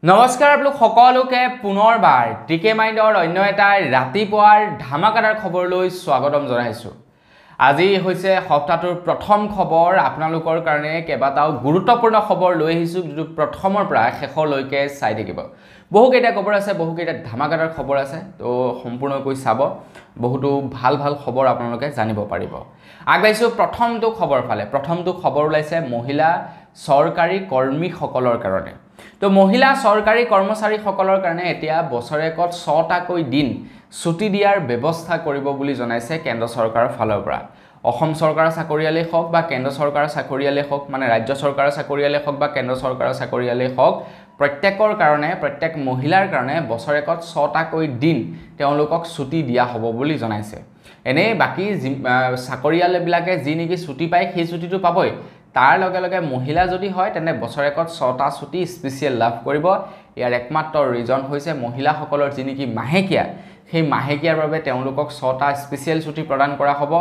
নমস্কাৰ আপোনালোক সকলোকে পুনৰবাৰ টিকে মাইণ্ডৰ অন্য এটা ৰাতিপুৱাৰ ধামাকাদাৰ খবৰলৈ স্বাগতম জনাইছো। আজি হৈছে সপ্তাহটোৰ প্ৰথম খবৰ আপোনালোকৰ কাৰণে কেইবাটাও গুৰুত্বপূৰ্ণ খবৰ লৈ আহিছো যিটো প্ৰথমৰ পৰা শেষলৈকে চাই থাকিব। বহুকেইটা খবৰ আছে, বহুকেইটা ধামাকাদাৰ খবৰ আছে, তো সম্পূৰ্ণকৈ চাব। বহুতো ভাল ভাল খবৰ আপোনালোকে জানিব পাৰিব। আগবাইছো প্ৰথমটো খবৰ ফালে। প্ৰথমটো খবৰ ওলাইছে মহিলা চৰকাৰী কৰ্মীসকলৰ কাৰণে। তো মহিলা চৰকাৰী কৰ্মচাৰীসকলৰ কাৰণে এতিয়া বছৰেকত 6টাকৈ দিন ছুটি দিয়াৰ ব্যৱস্থা কৰিব বুলি জনাইছে কেন্দ্ৰ চৰকাৰৰ ফালৰ পৰা। অসম চৰকাৰৰ চাকৰিয়ালেই হওক বা কেন্দ্ৰ চৰকাৰৰ চাকৰিয়ালেই হওক, মানে ৰাজ্য চৰকাৰৰ চাকৰিয়ালেই হওক বা কেন্দ্ৰ চৰকাৰৰ চাকৰিয়ালেই হওক, প্ৰত্যেকৰ কাৰণে, প্ৰত্যেক মহিলাৰ কাৰণে বছৰেকত 6টাকৈ দিন তেওঁলোকক ছুটি দিয়া হ'ব বুলি জনাইছে। এনে বাকি চাকৰিয়ালবিলাকে যি নেকি ছুটি পায় সেই ছুটিটো পাবই। তাৰ লগে লগে মহিলা যদি হয় তেনে বছৰেকত 6টা ছুটি স্পেচিয়েল লাভ কৰিব। ইয়াৰ একমাত্ৰ ৰিজন হৈছে মহিলাসকলৰ যি নেকি মাহেকীয়া, সেই মাহেকীয়াৰ বাবে তেওঁলোকক 6টা স্পেচিয়েল ছুটি প্ৰদান কৰা হ'ব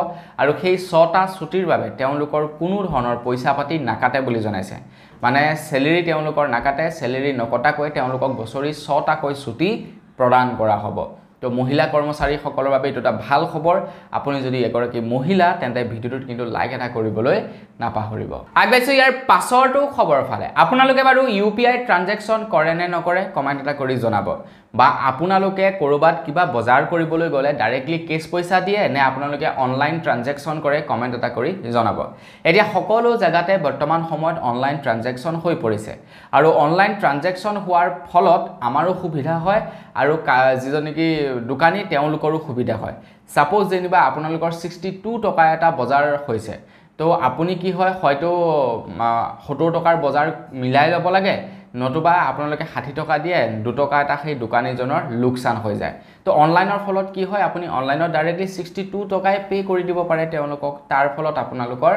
আৰু সেই 6টা ছুটিৰ বাবে তেওঁলোকৰ কোনো ধৰণৰ পইচা পাতি নাকাটে বুলি জনাইছে। মানে চেলেৰি তেওঁলোকৰ নাকাটে, চেলেৰি নকটাকৈ তেওঁলোকক বছৰি 6টাকৈ ছুটি প্ৰদান কৰা হ'ব। তো মহিলা কৰ্মচাৰীসকলৰ বাবে এইটো এটা ভাল খবৰ। আপুনি যদি এগৰাকী মহিলা তেন্তে ভিডিঅ'টোত কিন্তু লাইক এটা কৰিবলৈ নাপাহৰিব। আগবাইছো ইয়াৰ পাছৰটো খবৰ ফালে। আপোনালোকে বাৰু UPI ট্ৰানজেকশ্যন কৰে নে নকৰে কমেণ্ট এটা কৰি জনাব। বা আপোনালোকে ক'ৰবাত কিবা বজাৰ কৰিবলৈ গ'লে ডাইৰেক্টলি কেছ পইচা দিয়ে নে আপোনালোকে অনলাইন ট্ৰানজেকশ্যন কৰে কমেণ্ট এটা কৰি জনাব। এতিয়া সকলো জেগাতে বৰ্তমান সময়ত অনলাইন ট্ৰানজেকশ্যন হৈ পৰিছে আৰু অনলাইন ট্ৰানজেকশ্যন হোৱাৰ ফলত আমাৰো সুবিধা হয় আৰু যিজন নেকি দোকানী তেওঁলোকৰো সুবিধা হয়। সাপোজ যেনিবা আপোনালোকৰ 62 টকা এটা বজাৰ হৈছে, তো আপুনি কি হয় হয়তো 70 টকাৰ বজাৰ মিলাই ল'ব লাগে, নতুবা আপোনালোকে 60 টকা দিয়ে 2 টকা এটা সেই দোকানীজনৰ লোকচান হৈ যায়। তো অনলাইনৰ ফলত কি হয় আপুনি অনলাইনত ডাইৰেক্টলি 62 টকাই পে কৰি দিব পাৰে তেওঁলোকক। তাৰ ফলত আপোনালোকৰ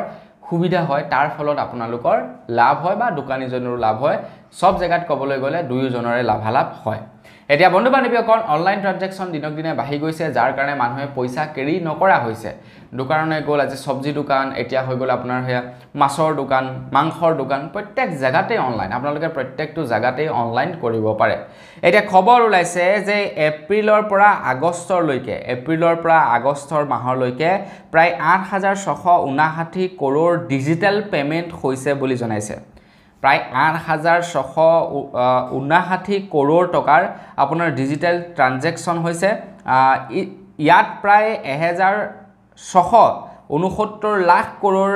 সুবিধা হয়, তাৰ ফলত আপোনালোকৰ লাভ হয় বা দোকানীজনৰো লাভ হয়। সব জেগাত ক'বলৈ গ'লে দুয়োজনৰে লাভালাভ হয়। এতিয়া বন্ধু বান্ধৱীসকল অনলাইন ট্ৰানজেকশ্যন দিনক দিনে বাঢ়ি গৈছে, যাৰ কাৰণে মানুহে পইচা কেৰি নকৰা হৈছে। দোকানলৈ গ'ল, আজি চব্জি দোকান, এতিয়া হৈ গ'ল আপোনাৰ সেয়া মাছৰ দোকান, মাংসৰ দোকান, প্ৰত্যেক জেগাতে অনলাইন। আপোনালোকে প্ৰত্যেকটো জেগাতেই অনলাইন কৰিব পাৰে। এতিয়া খবৰ ওলাইছে যে এপ্ৰিলৰ পৰা আগষ্টৰ মাহলৈকে প্ৰায় 8,659 কৰোৰ ডিজিটেল পে'মেণ্ট হৈছে বুলি জনাইছে। প্ৰায় 8,659 কৰোৰ টকাৰ আপোনাৰ ডিজিটেল ট্ৰানজেকশ্যন হৈছে। ইয়াত প্ৰায় 1,669 লাখ কৰোৰ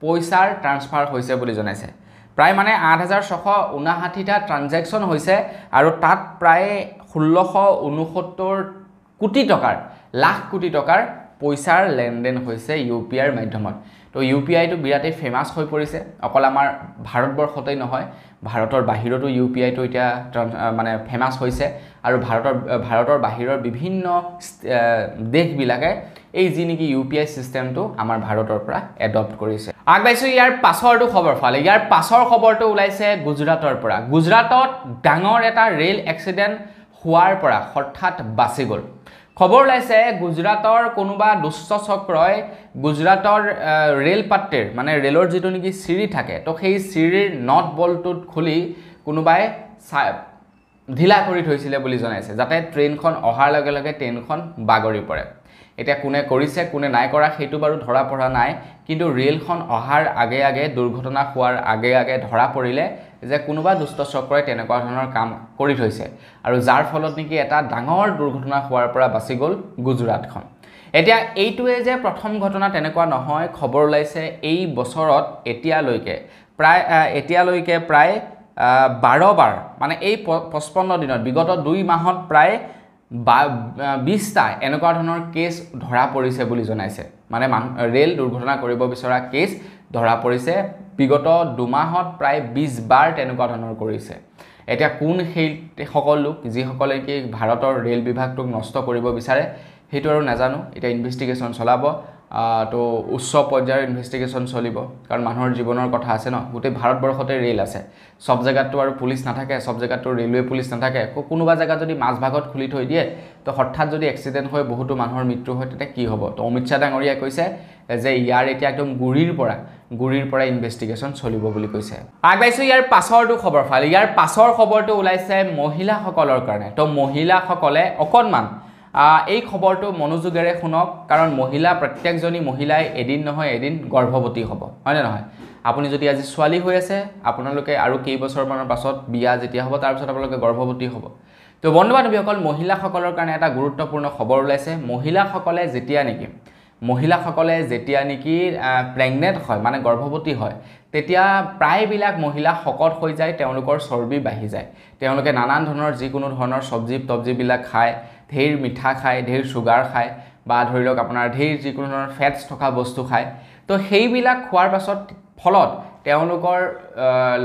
পইচাৰ ট্ৰান্সফাৰ হৈছে বুলি জনাইছে। প্ৰায় মানে 8,659টা ট্ৰানজেকশ্যন হৈছে আৰু তাত প্ৰায় 1,669 কোটি টকাৰ, লাখ কোটি টকাৰ পইচাৰ লেনদেন হৈছে UPIৰ মাধ্যমত। তো UPIটো বিৰাটেই ফেমাছ হৈ পৰিছে, অকল আমাৰ ভাৰতবৰ্ষতেই নহয়, ভাৰতৰ বাহিৰতো UPIটো এতিয়া মানে ফেমাছ হৈছে আৰু ভাৰতৰ বাহিৰৰ বিভিন্ন দেশবিলাকে এই যি নেকি UPI চিষ্টেমটো আমাৰ ভাৰতৰ পৰা এডপ্ট কৰিছে। আগবাইছো ইয়াৰ পাছৰটো খবৰ ফালে। ইয়াৰ পাছৰ খবৰটো ওলাইছে গুজৰাটৰ পৰা। গুজৰাটত ডাঙৰ এটা ৰেল এক্সিডেণ্ট হোৱাৰ পৰা হঠাৎ বাচি গ'ল। খবৰ ওলাইছে গুজৰাটৰ কোনোবা দুষ্ট চক্ৰই গুজৰাটৰ ৰেল পাত্ৰিৰ মানে ৰেলৰ যিটো নেকি চিৰি থাকে, তো সেই চিৰিৰ নট বল্টটোত খুলি কোনোবাই ঢিলা কৰি থৈছিলে বুলি জনাইছে, যাতে ট্ৰেইনখন অহাৰ লগে লগে ট্ৰেইনখন বাগৰি পৰে। এতিয়া কোনে কৰিছে কোনে নাই কৰা সেইটো বাৰু ধৰা পৰা নাই, কিন্তু ৰেলখন অহাৰ আগে আগে, দুৰ্ঘটনা হোৱাৰ আগে আগে ধৰা পৰিলে যে কোনোবা দুষ্ট চক্ৰই তেনেকুৱা ধৰণৰ কাম কৰি থৈছে আৰু যাৰ ফলত নেকি এটা ডাঙৰ দুৰ্ঘটনা হোৱাৰ পৰা বাচি গ'ল গুজৰাটখন। এতিয়া এইটোৱে যে প্ৰথম ঘটনা তেনেকুৱা নহয়। খবৰ ওলাইছে এই বছৰত এতিয়ালৈকে প্ৰায় 12 বাৰ, মানে এই 55 দিনত, বিগত 2 মাহত প্ৰায় 20টা এনেকুৱা ধৰণৰ কেছ ধৰা পৰিছে বুলি জনাইছে। মানে ৰেল দুৰ্ঘটনা কৰিব বিচৰা কেছ ধৰা পৰিছে। বিগত 2 মাহত প্ৰায় 20 বাৰ তেনেকুৱা ধৰণৰ কৰিছে। এতিয়া কোন সেই সকল লোক যিসকলে কি ভাৰতৰ ৰেল বিভাগটোক নষ্ট কৰিব বিচাৰে সেইটো আৰু নাজানো। এতিয়া ইনভেষ্টিগেশ্যন চলাব তো উচ্চ পৰ্যায়ৰ ইনভেষ্টিগেশ্যন চলিব কাৰণ মানুহৰ জীৱনৰ কথা আছে ন গোটেই ভাৰতবৰ্ষতে ৰেল আছে সব জায়গাতো আৰু পুলিচ নাথাকে সব জায়গাতো ৰেলৱে পুলিচ নাথাকে কোনোবা জায়গা যদি মাছ ভাগত খুলি থৈ দিয়ে তো হঠাৎ যদি এক্সিডেণ্ট হৈ বহুতো মানুহৰ মৃত্যু হয় তেতিয়া কি হ'ব তো অমিত শাহ ডাঙৰীয়াই কৈছে যে ইয়াৰ এতিয়া একদম গুৰিৰ পৰা ইনভেষ্টিগেশ্যন চলিব বুলি কৈছে আগবাইছো ইয়াৰ পাছৰটো খবৰ ফাল ইয়াৰ পাছৰ খবৰটো ওলাইছে মহিলাসকলৰ কাৰণে তো মহিলাসকলে অকণমান এই খবৰটো মনোযোগেৰে শুনক কাৰণ প্ৰত্যেকজনী মহিলাই এদিন নহয় এদিন গৰ্ভৱতী হ'ব হয় নহয় আপুনি যদি আজি ছোৱালী হৈ আছে আপোনালোকে আৰু কেইবছৰমানৰ পাছত বিয়া যেতিয়া হ'ব তাৰ পিছত আপোনালোকে গৰ্ভৱতী হ'ব তো বন্ধু বান্ধৱীসকল মহিলাসকলৰ কাৰণে এটা গুৰুত্বপূৰ্ণ খবৰ ওলাইছে মহিলাসকলে যেতিয়া নেকি প্ৰেগনেণ্ট হয় মানে গৰ্ভৱতী হয় তেতিয়া প্ৰায়বিলাক মহিলা শকত হৈ যায় তেওঁলোকৰ চৰ্বি বাঢ়ি যায় তেওঁলোকে নানান ধৰণৰ যিকোনো ধৰণৰ চব্জিবিলাক খায় ঢেৰ মিঠা খায় ঢেৰ চুগাৰ খায় বা ধৰি লওক আপোনাৰ ঢেৰ যিকোনো ধৰণৰ ফেটছ থকা বস্তু খায় তো সেইবিলাক খোৱাৰ পাছত ফলত তেওঁলোকৰ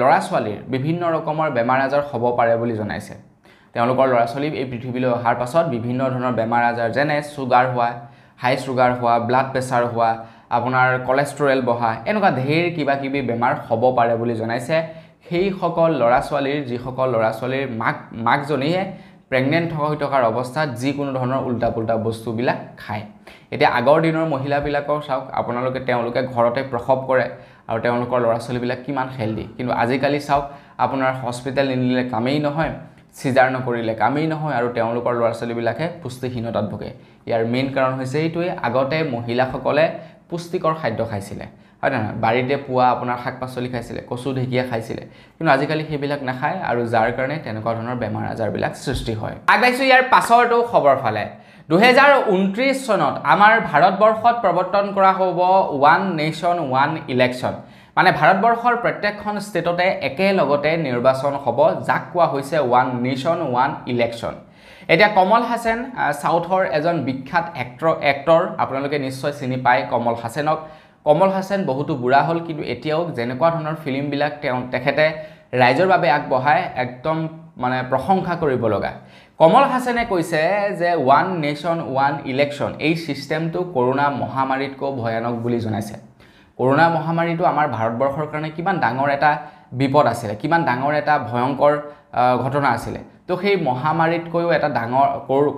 ল'ৰা ছোৱালীৰ বিভিন্ন ৰকমৰ বেমাৰ আজাৰ হ'ব পাৰে বুলি জনাইছে তেওঁলোকৰ ল'ৰা ছোৱালী এই পৃথিৱীলৈ অহাৰ পাছত বিভিন্ন ধৰণৰ বেমাৰ আজাৰ যেনে চুগাৰ হোৱা হাই চুগাৰ হোৱা ব্লাড প্ৰেছাৰ হোৱা আপোনাৰ কোলেষ্ট্ৰল বহা এনেকুৱা ঢেৰ কিবাকিবি বেমাৰ হ'ব পাৰে বুলি জনাইছে সেইসকল ল'ৰা ছোৱালীৰ মাকজনীয়ে প্ৰেগনেণ্ট হৈ থকাৰ অৱস্থাত যিকোনো ধৰণৰ উল্টা পুল্টা বস্তুবিলাক খায় এতিয়া আগৰ দিনৰ মহিলাবিলাকৰ চাওক তেওঁলোকে ঘৰতে প্ৰসৱ কৰে আৰু তেওঁলোকৰ ল'ৰা ছোৱালীবিলাক কিমান হেল্ডি কিন্তু আজিকালি চাওক আপোনাৰ হস্পিটেল নিনিলে কামেই নহয় সিজাৰ নকৰিলে কামেই নহয় আৰু তেওঁলোকৰ ল'ৰা ছোৱালীবিলাকে পুষ্টিহীনতাত ভোগে ইয়াৰ মেইন কাৰণ হৈছে এইটোৱে আগতে মহিলাসকলে পুষ্টিকৰ খাদ্য খাইছিলে হয় নহয় বাৰীতে পোৱা আপোনাৰ শাক পাচলি খাইছিলে কচু ঢেকীয়া খাইছিলে কিন্তু আজিকালি সেইবিলাক নাখায় আৰু যাৰ কাৰণে তেনেকুৱা ধৰণৰ বেমাৰ আজাৰবিলাক সৃষ্টি হয় আগবাইছো ইয়াৰ পাছৰটো খবৰ ফালে 2029 চনত আমাৰ ভাৰতবৰ্ষত প্ৰৱৰ্তন কৰা হ'ব ওৱান নেশ্যন ওৱান ইলেকশ্যন মানে ভাৰতবৰ্ষৰ প্ৰত্যেকখন ষ্টেটতে একেলগতে নিৰ্বাচন হ'ব যাক কোৱা হৈছে ওৱান নেশ্যন ওৱান ইলেকশ্যন এতিয়া কমল হাসান সাউথৰ এজন বিখ্যাত এক্টৰ আপোনালোকে নিশ্চয় চিনি পায় কমল হাসান বহুতো বুঢ়া হ'ল কিন্তু এতিয়াও যেনেকুৱা ধৰণৰ ফিল্মবিলাক তেখেতে ৰাইজৰ বাবে আগবঢ়ায় একদম মানে প্ৰশংসা কৰিব লগা কমল হাসানে কৈছে যে ওৱান নেশ্যন ওৱান ইলেকশ্যন এই সিস্টেমটো কৰোনা মহামাৰীতকৈ ভয়ানক বুলি জনাইছে কৰোনা মহামাৰীটো আমাৰ ভাৰতবৰ্ষৰ কাৰণে কিমান ডাঙৰ এটা বিপদ আছিল কিমান ডাঙৰ এটা ভয়ংকৰ ঘটনা আছিল তো সেই মহামাৰীতকৈও এটা ডাঙৰ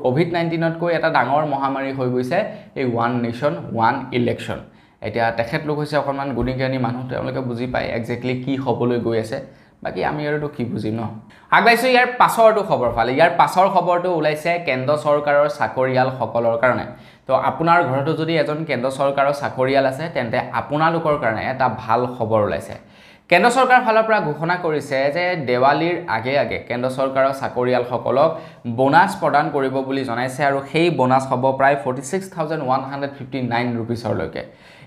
কোভিড-19তকৈ এটা ডাঙৰ মহামাৰী হৈ গৈছে এই ওৱান নেশ্যন ওৱান ইলেকশ্যন এতিয়া তেখেতলোক হৈছে অকণমান গুণীজ্ঞানী মানুহ তেওঁলোকে বুজি পায় এক্সেক্টলি কি হ'বলৈ গৈ আছে বাকি আমি আৰু কি বুজিম ন আগবাইছো ইয়াৰ পাছৰটো খবৰ ফালে ইয়াৰ পাছৰ খবৰটো ওলাইছে কেন্দ্ৰ চৰকাৰৰ চাকৰিয়ালসকলৰ কাৰণে তো আপোনাৰ ঘৰতো যদি এজন কেন্দ্ৰ চৰকাৰৰ চাকৰিয়াল আছে তেন্তে আপোনালোকৰ কাৰণে এটা ভাল খবৰ ওলাইছে কেন্দ্ৰ চৰকাৰ ফালৰ পৰা ঘোষণা কৰিছে যে দেৱালীৰ আগে কেন্দ্ৰ চৰকাৰৰ চাকৰিয়ালসকলক বোনাছ প্ৰদান কৰিব বুলি জনাইছে আৰু সেই বোনাছ হ'ব প্ৰায় 46,159 ৰুপিছৰলৈকে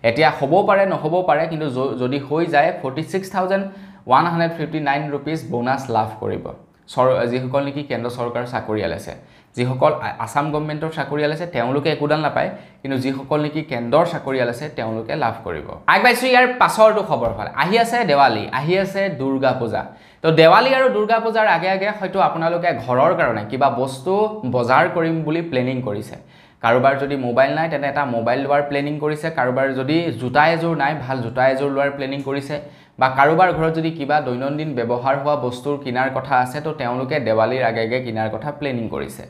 এতিয়া হ'ব পাৰে নহ'ব পাৰে কিন্তু যদি হৈ যায় 46,159 ৰুপিছ বোনাছ লাভ কৰিব যিসকল নেকি কেন্দ্ৰ চৰকাৰৰ চাকৰিয়াল আছে যিসকল আসাম গভৰ্ণমেণ্টৰ চাকৰিয়াল আছে তেওঁলোকে একোদান নাপায় কিন্তু যিসকল নেকি কেন্দ্ৰৰ চাকৰিয়াল আছে তেওঁলোকে লাভ কৰিব আগবাইছো ইয়াৰ পাছৰটো খবৰ ফালে আহি আছে দেৱালী আহি আছে দুৰ্গা পূজা তো দেৱালী আৰু দুৰ্গা পূজাৰ আগে হয়তো আপোনালোকে ঘৰৰ কাৰণে কিবা বস্তু বজাৰ কৰিম বুলি প্লেনিং কৰিছে কাৰোবাৰ যদি মোবাইল নাই তেনে এটা মোবাইল লোৱাৰ প্লেনিং কৰিছে কাৰোবাৰ যদি জোতা এযোৰ নাই ভাল জোতা এযোৰ লোৱাৰ প্লেনিং কৰিছে বা কাৰোবাৰ ঘৰত যদি কিবা দৈনন্দিন ব্যৱহাৰ হোৱা বস্তুৰ কিনাৰ কথা আছে তো তেওঁলোকে দেৱালীৰ আগে কিনাৰ কথা প্লেনিং কৰিছে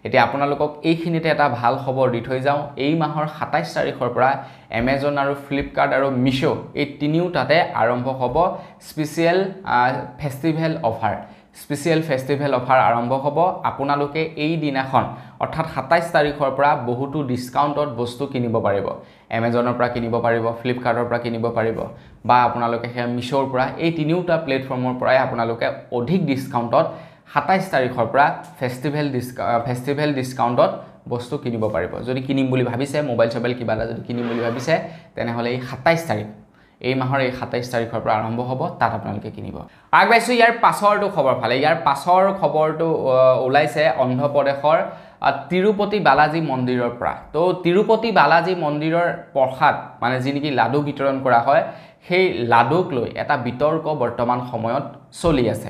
এতিয়া আপোনালোকক এইখিনিতে এটা ভাল খবৰ দি থৈ যাওঁ এই মাহৰ 27 তাৰিখৰ পৰা Amazon আৰু Flipkart আৰু Meesho এই তিনিওটাতে আৰম্ভ হ'ব স্পেচিয়েল ফেষ্টিভেল অফাৰ আৰম্ভ হ'ব আপোনালোকে এই দিনাখন অৰ্থাৎ 27 তাৰিখৰ পৰা বহুতো ডিসকাউন্টত বস্তু কিনিব পাৰিব Amazonৰ পৰা কিনিব পাৰিব Flipkartৰ পৰা কিনিব পাৰিব বা আপোনালোকে হে Meeshoৰ পৰা এই তিনিওটা প্লেটফৰ্মৰ পৰাই আপোনালোকে অধিক ডিসকাউন্টত 27 তাৰিখৰ পৰা ফেষ্টিভেল ডিসকাউন্টত বস্তু কিনিব পাৰিব যদি কিনিম বুলি ভাবিছে মোবাইল কিবা যদি কিনিম বুলি ভাবিছে তেনেহলে এই 27 তাৰিখ এই মাহৰ এই 27 তাৰিখৰ পৰা আৰম্ভ হ'ব তাত আপোনালোকে কিনিব আগবাইছো ইয়াৰ পাছৰটো খবৰ ফালে ইয়াৰ পাছৰ খবৰটো ওলাইছে অন্ধ্ৰ প্ৰদেশৰ তিৰুপতি বালাজী মন্দিৰৰ পৰা তো তিৰুপতি বালাজী মন্দিৰৰ প্ৰসাদ মানে যি নেকি লাডু বিতৰণ কৰা হয় সেই লাডুক লৈ এটা বিতৰ্ক বৰ্তমান সময়ত চলি আছে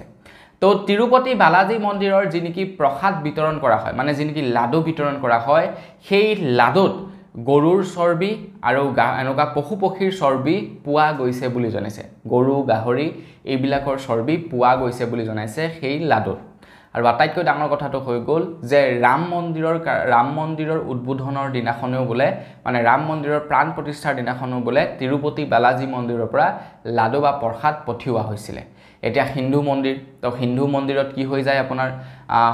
তো তিৰুপতি বালাজী মন্দিৰৰ যি নেকি প্ৰসাদ বিতৰণ কৰা হয় মানে যি নেকি লাডু বিতৰণ কৰা হয় সেই লাডুত গৰুৰ চৰ্বি আৰু এনেকুৱা পশু পক্ষীৰ চৰ্বি পোৱা গৈছে বুলি জনাইছে গৰু গাহৰি এইবিলাকৰ চৰ্বি পোৱা গৈছে বুলি জনাইছে সেই লাডুত আৰু আটাইতকৈ ডাঙৰ কথাটো হৈ গ'ল যে ৰাম মন্দিৰৰ উদ্বোধনৰ দিনাখনেও বোলে মানে ৰাম মন্দিৰৰ প্ৰাণ প্ৰতিষ্ঠাৰ দিনাখনেও বোলে তিৰুপতি বালাজী মন্দিৰৰ পৰা লাডু বা প্ৰসাদ পঠিওৱা হৈছিলে এতিয়া হিন্দু মন্দিৰ তো হিন্দু মন্দিৰত কি হৈ যায় আপোনাৰ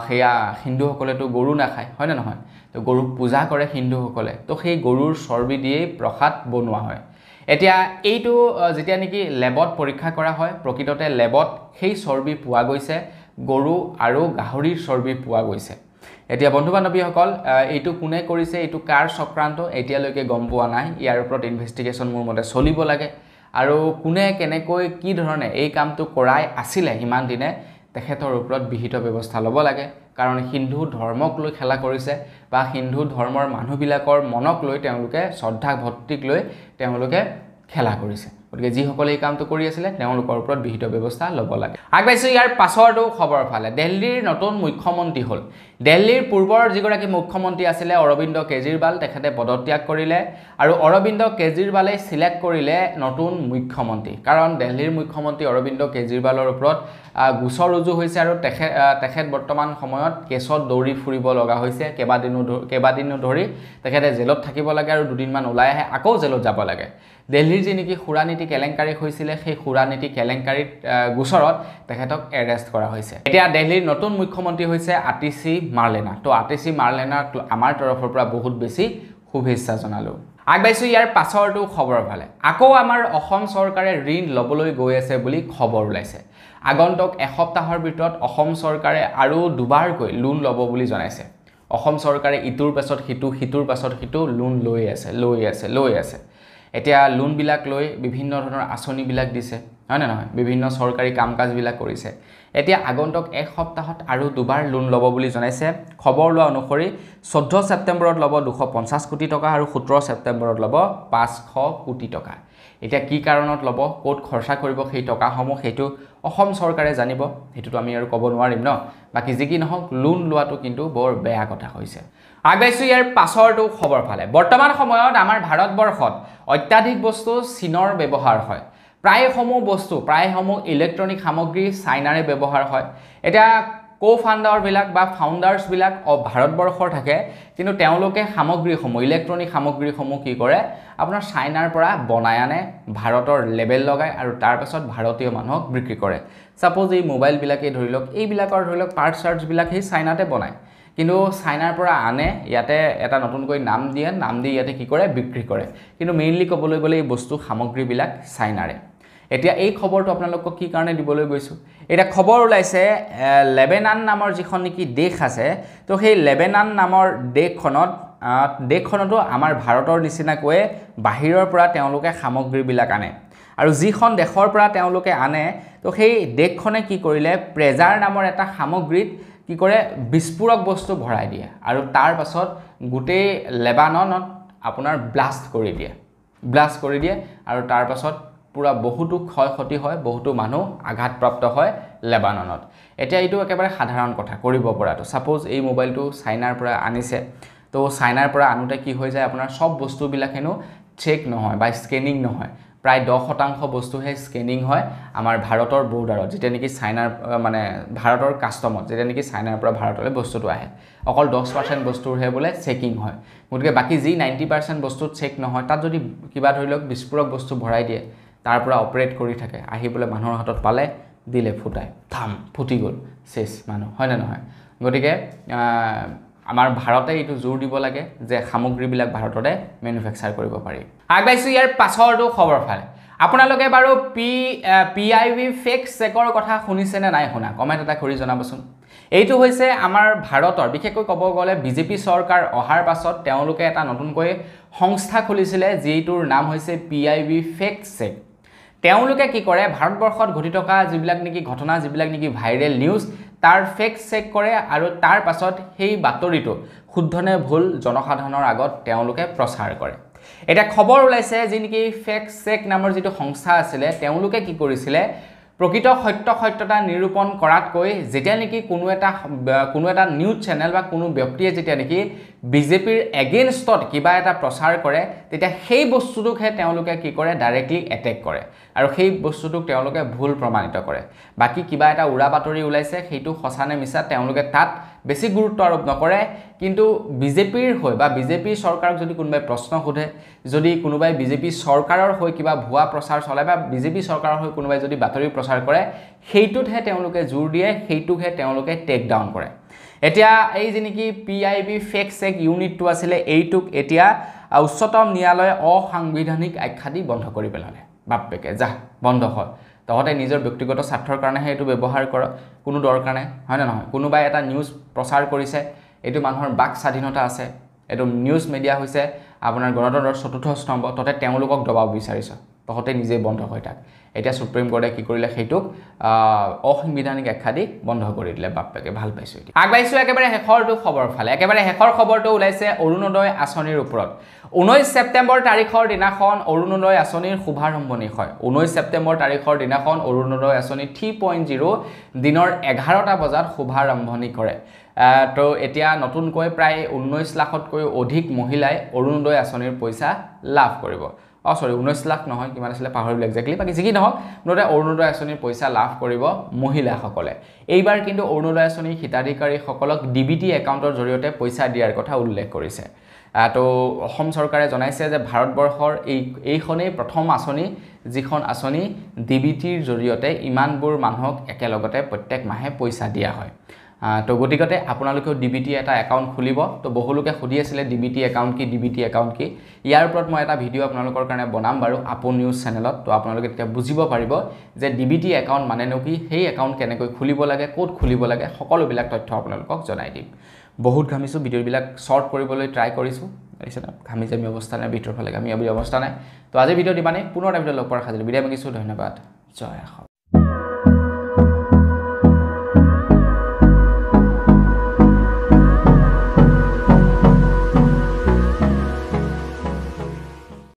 সেয়া হিন্দুসকলেতো গৰু নাখায় হয় না নহয় তো গৰুক পূজা কৰে হিন্দুসকলে তো সেই গৰুৰ চৰ্বি দিয়েই প্ৰসাদ বনোৱা হয় এতিয়া এইটো যেতিয়া নেকি লেবত পৰীক্ষা কৰা হয় প্ৰকৃততে লেবত সেই চৰ্বি পোৱা গৈছে গৰু আৰু গাহৰিৰ চৰ্বি পোৱা গৈছে এতিয়া বন্ধু বান্ধৱীসকল এইটো কোনে কৰিছে এইটো কাৰ চক্ৰান্ত এতিয়ালৈকে গম পোৱা নাই ইয়াৰ ওপৰত ইনভেষ্টিগেশ্যন মোৰ মতে চলিব লাগে আৰু কোনে কেনেকৈ কি ধৰণে এই কামটো কৰাই আছিলে হিমান দিনে তেখেতৰ ওপৰত বিহিত ব্যৱস্থা ল'ব লাগে কাৰণ হিন্দু ধৰ্মক লৈ খেলা কৰিছে বা হিন্দু ধৰ্মৰ মানুহবিলাকৰ মনক লৈ তেওঁলোকে শ্ৰদ্ধা ভক্তিক লৈ তেওঁলোকে খেলা কৰিছে গতিকে যিসকলে এই কামটো কৰি আছিলে তেওঁলোকৰ ওপৰত বিহিত ব্যৱস্থা ল'ব লাগে আগবাইছো ইয়াৰ পাছৰটো খবৰ ফালে দিল্লীৰ নতুন মুখ্যমন্ত্ৰী হ'ল দিল্লীৰ পূৰ্বৰ যিগৰাকী মুখ্যমন্ত্ৰী আছিলে অৰবিন্দ কেজৰিৱাল তেখেতে পদত্যাগ কৰিলে আৰু অৰবিন্দ কেজৰিৱালে সিলেক্ট কৰিলে নতুন মুখ্যমন্ত্ৰী কাৰণ দিল্লীৰ মুখ্যমন্ত্ৰী অৰবিন্দ কেজৰিৱালৰ ওপৰত গোচৰ ৰুজু হৈছে আৰু তেখেত বৰ্তমান সময়ত কেছত দৌৰি ফুৰিব লগা হৈছে কেইবাদিনো ধৰি তেখেতে জেলত থাকিব লাগে আৰু দুদিনমান ওলাই আহে আকৌ জেলত যাব লাগে দিল্লীৰ যি নেকি সুৰানীতি কেলেংকাৰী হৈছিলে সেই সুৰানীতি কেলেংকাৰীত গোচৰত তেখেতক এৰেষ্ট কৰা হৈছে এতিয়া দিল্লীৰ নতুন মুখ্যমন্ত্ৰী হৈছে আতিশী মাৰ্লেনা তো আতিশী মাৰ্লেনাক আমাৰ তৰফৰ পৰা বহুত বেছি শুভেচ্ছা জনালো আগবাইছো ইয়াৰ পাছৰটো খবৰ ফালে আকৌ আমাৰ অসম চৰকাৰে ঋণ ল'বলৈ গৈ আছে বুলি খবৰ ওলাইছে আগন্তুক এসপ্তাহৰ ভিতৰত অসম চৰকাৰে আৰু দুবাৰকৈ লোন ল'ব বুলি জনাইছে অসম চৰকাৰে ইটোৰ পাছত সিটোৰ পাছত সিটো লোন লৈ আছে এতিয়া লোন বিলাক লৈ বিভিন্ন ধৰণৰ আঁচনি বিলাক দিছে হয় না নহয় বিভিন্ন চৰকাৰী কাম কাজবিলাক কৰিছে এতিয়া আগন্তুক এক সপ্তাহত আৰু দুবাৰ লোন ল'ব বুলি জনাইছে খবৰ লোৱা অনুসৰি 14 ছেপ্টেম্বৰত ল'ব 250 কোটি টকা আৰু 17 ছেপ্টেম্বৰত ল'ব 500 কোটি টকা এতিয়া কি কাৰণত ল'ব ক'ত খৰচা কৰিব সেই টকাসমূহ সেইটো অসম চৰকাৰে জানিব হেতুটো আমি আৰু ক'ব নোৱাৰিম ন বাকি যি কি নহওক লোন লোৱাটো কিন্তু বৰ বেয়া কথা হৈছে আগবাইছো ইয়াৰ পাছৰটো খবৰ ফালে বৰ্তমান সময়ত আমাৰ ভাৰতবৰ্ষত অত্যাধিক বস্তু চীনৰ ব্যৱহাৰ হয় প্ৰায় সমূহ ইলেক্ট্ৰনিক সামগ্ৰী চাইনাৰে ব্যৱহাৰ হয় এটা ফাউণ্ডাৰ্ছ বিলাক ভাৰতবৰ্ষৰ থাকে কিন্তু তেওঁলোকে ইলেক্ট্ৰনিক সামগ্ৰীসমূহ কি কৰে আপোনাৰ চাইনাৰ পৰা বনাই আনে ভাৰতৰ লেবেল লগায় আৰু তাৰ পাছত ভাৰতীয় মানুহক বিক্ৰী কৰে সাপোজ এই মোবাইল বিলাকে ধৰি লওক এইবিলাকৰ ধৰি লওক পাৰ্টছ বিলাক সেই চাইনাতে বনায় কিন্তু চাইনাৰ পৰা আনে ইয়াতে এটা নতুনকৈ নাম দি ইয়াতে কি কৰে বিক্ৰী কৰে কিন্তু মেইনলি ক'বলৈ গ'লে এই বস্তু সামগ্ৰীবিলাক চাইনাৰে এতিয়া এই খবৰটো আপোনালোকক কি কাৰণে দিবলৈ গৈছো এটা খবৰ ওলাইছে লেবেনান নামৰ যিখন নেকি দেশ আছে তো সেই লেবেনান নামৰ দেশখনতো আমাৰ ভাৰতৰ নিচিনাকৈ বাহিৰৰ পৰা তেওঁলোকে সামগ্ৰীবিলাক আনে আৰু যিখন দেশৰ পৰা তেওঁলোকে আনে তো সেই দেশখনে কি কৰিলে প্ৰেজাৰ নামৰ এটা সামগ্ৰীত কি কৰে বিস্ফোৰক বস্তু ভৰাই দিয়ে আৰু তাৰ পাছত গোটেই লেবাননত আপোনাৰ ব্লাষ্ট কৰি দিয়ে আৰু তাৰ পাছত পুৰা বহুতো ক্ষয়ক্ষতি হয় বহুতো মানুহ আঘাতপ্ৰাপ্ত হয় লেবাননত এতিয়া এইটো একেবাৰে সাধাৰণ কথা কৰিব পৰাটো সাপোজ এই মোবাইলটো চাইনাৰ পৰা আনিছে তো চাইনাৰ পৰা আনোতে কি হৈ যায় আপোনাৰ সব বস্তুবিলাক হেনো চেক নহয় বা স্কেনিং নহয় প্ৰায় 10% বস্তুহে স্কেনিং হয় আমাৰ ভাৰতৰ বৰ্ডাৰত যেতিয়া নেকি চাইনাৰ মানে ভাৰতৰ কাস্টমত যেতিয়া নেকি চাইনাৰ পৰা ভাৰতলৈ বস্তুটো আহে অকল 10% বস্তুৰহে বোলে চেকিং হয় গতিকে বাকি যি 90% বস্তু চেক নহয় তাত যদি কিবা ধৰি লওক বিস্ফোৰক বস্তু ভৰাই দিয়ে তাৰ পৰা অপাৰেট কৰি থাকে আহি বোলে মানুহৰ হাতত পালে দিলে ফুটাই ফুটি গ'ল শেষ মানুহ হয় না নহয় গতিকে আমাৰ ভাৰতে এইটো জোৰ দিব লাগে যে সামগ্ৰীবিলাক ভাৰততে ম্যানুফ্যাকচাৰ কৰিব পাৰি আগবাইছো ইয়াৰ পাছৰটো খবৰ ফালে আপোনালোকে বাৰু পিআইবি ফেক চেকৰ কথা শুনিছে নে নাই শুনা কমেন্ট এটা কৰি জনাবচোন এইটো হৈছে আমাৰ ভাৰতৰ বিশেষকৈ ক'ব গ'লে বিজেপি চৰকাৰ অহাৰ পাছত তেওঁলোকে এটা নতুনকৈ সংস্থা খুলিছিলে যিটোৰ নাম হৈছে পিআইবি ফেক চেক তেওঁলোকে কি কৰে ভাৰতবৰ্ষত ঘটি থকা যিবিলাক নেকি ঘটনা যিবিলাক নেকি ভাইৰেল নিউজ তাৰ ফেক চেক কৰে আৰু তাৰ পাছত সেই বাতৰিটো শুদ্ধনে ভুল জনসাধাৰণৰ আগত তেওঁলোকে প্ৰচাৰ কৰে এটা খবৰ ওলাইছে যে নেকি ফেক চেক নামৰ যেটো সংস্থা আছিলে তেওঁলোকে কি কৰিছিলে প্ৰকৃত সত্যতা নিৰূপণ কৰাতকৈ যেতিয়া নেকি কোনো এটা নিউজ চেনেল বা কোনো ব্যক্তিয়ে যেতিয়া নেকি বিজেপিৰ এগেইনষ্টত কিবা এটা প্ৰচাৰ কৰে তেতিয়া সেই বস্তুটোকহে তেওঁলোকে কি কৰে ডাইৰেক্টলি এটেক কৰে আৰু সেই বস্তুটোক তেওঁলোকে ভুল প্ৰমাণিত কৰে বাকি কিবা এটা উৰা বাতৰি ওলাইছে সেইটো সঁচানে মিছা তেওঁলোকে তাত বেছি গুৰুত্ব আৰোপ নকৰে কিন্তু বিজেপিৰ হৈ বা বিজেপি চৰকাৰক যদি কোনোবাই প্ৰশ্ন সোধে যদি কোনোবাই বিজেপি চৰকাৰৰ হৈ কিবা ভুৱা প্ৰচাৰ চলাই বা বিজেপি চৰকাৰৰ হৈ কোনোবাই যদি বাতৰি প্ৰচাৰ কৰে সেইটোতহে তেওঁলোকে জোৰ দিয়ে সেইটোকহে তেওঁলোকে টেক ডাউন কৰে এতিয়া এই যে নেকি PIB ফেক চেক ইউনিটটো আছিলে এইটোক এতিয়া উচ্চতম ন্যায়ালয়ে অসাংবিধানিক আখ্যা দি বন্ধ কৰি পেলালে বাপেকে যা বন্ধ হয় তহতে নিজৰ ব্যক্তিগত স্বাৰ্থৰ কাৰণে হেতু ব্যৱহাৰ কৰ কোনো দৰকাৰ নাই হয় না নহয় কোনোবাই এটা নিউজ প্ৰচাৰ কৰিছে এটো মানুহৰ বাক স্বাধীনতা আছে এটো নিউজ মিডিয়া হৈছে আপোনাৰ গণতন্ত্ৰৰ চতুৰ্থ স্তম্ভ ততে তেওঁলোকক দবাব বিচাৰিছ তহতে নিজে বন্ধ হৈ থাক এটা সুপ্ৰিম কোৰ্টে কি কৰিলে হেতুক অসাংবিধানিক আখ্যা দি বন্ধ কৰি দিলে বাপেকে ভাল পাইছো এটি আগবাইছো একেবাৰে হেখৰটো খবৰ ফালে একেবাৰে হেখৰ খবৰটো ওলাইছে অৰুণোদয় আঁচনিৰ ওপৰত 19 সেপ্টেম্বৰ তাৰিখৰ দিনাখন অৰুণোদয় আঁচনিৰ শুভাৰম্ভণি হয় 19 সেপ্টেম্বৰ তাৰিখৰ দিনাখন অৰুণোদয় আঁচনি 3.0 দিনৰ 11টা বজাত শুভাৰম্ভণি কৰে তো এতিয়া নতুনকৈ প্ৰায় 19 লাখতকৈ অধিক মহিলাই অৰুণোদয় আঁচনিৰ পইচা লাভ কৰিব সৰি 19 লাখ নহয় কিমান আছিল পাহৰিলে এক্স্যাক্টলি বাকি যি কি নহওক নতে অৰুণোদয় আঁচনিৰ পইচা লাভ কৰিব মহিলাসকলে এইবাৰ কিন্তু অৰুণোদয় আঁচনিৰ হিতাধিকাৰীসকলক DBT একাউণ্টৰ জৰিয়তে পইচা দিয়াৰ কথা উল্লেখ কৰিছে তো অসম চৰকাৰে জনাইছে যে ভাৰতবৰ্ষৰ এইখনেই প্ৰথম আঁচনি যিখন আঁচনি DBTৰ জৰিয়তে ইমানবোৰ মানুহক একেলগতে প্ৰত্যেক মাহে পইচা দিয়া হয় তো গতিকতে আপোনালোকেও DBT এটা একাউণ্ট খুলিব তো বহুলোকে সুধি আছিল DBT একাউণ্ট কি ইয়াৰ ওপৰত মই এটা ভিডিও আপোনালোকৰ কাৰণে বনাম বাৰু আপন নিউজ চেনেলত তো আপোনালোকে তেতিয়া বুজিব পাৰিব যে DBT একাউণ্ট মানে কি সেই একাউণ্ট কেনেকৈ খুলিব লাগে ক'ত খুলিব লাগে সকলো বিলাক তথ্য আপোনালোকক জনাই দিম বহুত ঘামিছো ভিডিও বিলাক শৰ্ট কৰিবলৈ ট্ৰাই কৰিছো বুজিছেনে ঘামিছে আমি অৱস্থা নাই ভিতৰ ফালে আমি অৱস্থা নাই তো আজি ভিডিও দিবানে পুনৰ এটা ভিডিও লগ পোৱাৰ খাতিৰ বিদায় মাগিছো ধন্যবাদ জয় অসম